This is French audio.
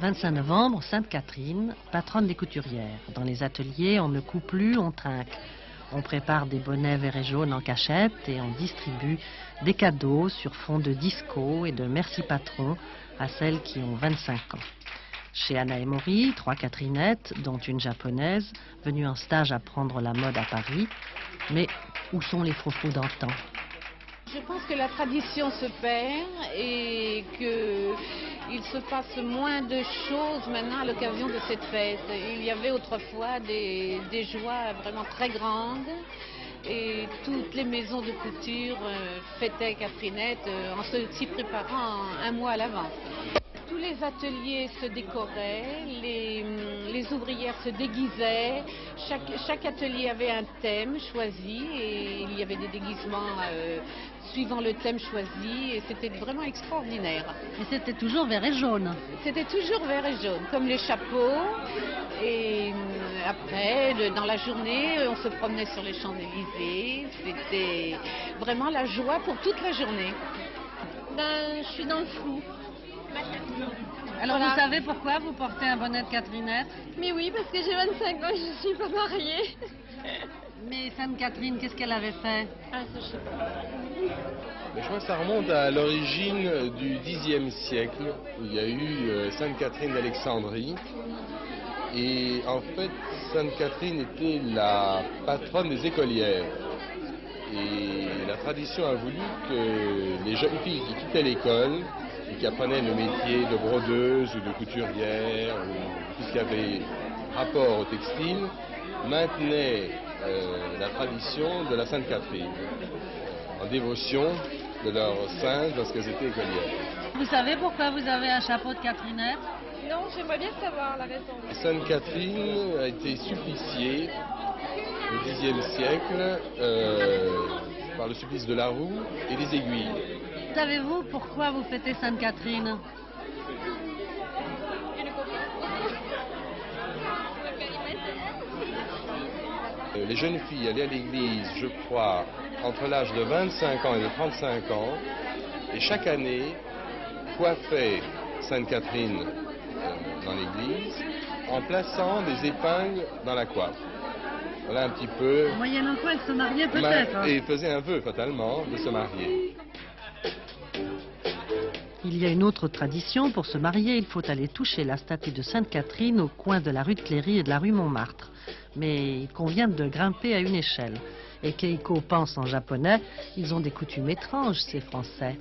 25 novembre, Sainte-Catherine, patronne des couturières. Dans les ateliers, on ne coud plus, on trinque. On prépare des bonnets verts et jaunes en cachette et on distribue des cadeaux sur fond de disco et de merci patron à celles qui ont 25 ans. Chez Anna et Maury, 3 Catherinettes, dont une japonaise, venue en stage apprendre la mode à Paris. Mais où sont les froufrous d'antan? Je pense que la tradition se perd et qu'il se passe moins de choses maintenant à l'occasion de cette fête. Il y avait autrefois des joies vraiment très grandes et toutes les maisons de couture fêtaient Catherinette en s'y préparant un mois à l'avance. Tous les ateliers se décoraient, les ouvrières se déguisaient, chaque atelier avait un thème choisi et il y avait des déguisements suivant le thème choisi et c'était vraiment extraordinaire. Et c'était toujours vert et jaune? C'était toujours vert et jaune, comme les chapeaux. Et après, dans la journée, on se promenait sur les Champs-Élysées. C'était vraiment la joie pour toute la journée. Je suis dans le flou. Alors Voilà. vous savez pourquoi vous portez un bonnet de Catherinette? Mais oui, parce que j'ai 25 ans et je ne suis pas mariée. Mais Sainte-Catherine, qu'est-ce qu'elle avait fait? Ah, ça, je sais pas. Mais je crois que ça remonte à l'origine du Xe siècle, où il y a eu Sainte-Catherine d'Alexandrie. Et en fait, Sainte-Catherine était la patronne des écolières. Et la tradition a voulu que les jeunes filles qui quittaient l'école et qui apprenaient le métier de brodeuse ou de couturière, ou tout ce qui avait rapport au textile, maintenaient la tradition de la Sainte-Catherine, en dévotion de leur sainte lorsqu'elles étaient écolières. Vous savez pourquoi vous avez un chapeau de Catherinette? Non, j'aimerais bien savoir la raison. Sainte-Catherine a été suppliciée au Xe siècle par le supplice de la roue et des aiguilles. Savez-vous pourquoi vous fêtez Sainte-Catherine? Les jeunes filles allaient à l'église, je crois, entre l'âge de 25 ans et de 35 ans, et chaque année coiffaient Sainte-Catherine dans l'église en plaçant des épingles dans la coiffe. Voilà un petit peu. Moyennant quoi, elle se mariait peut-être. Et faisait un vœu fatalement de se marier. Il y a une autre tradition. Pour se marier, il faut aller toucher la statue de Sainte-Catherine au coin de la rue de Cléry et de la rue Montmartre. Mais il convient de grimper à une échelle. Et Keiko pense en japonais, ils ont des coutumes étranges, ces Français.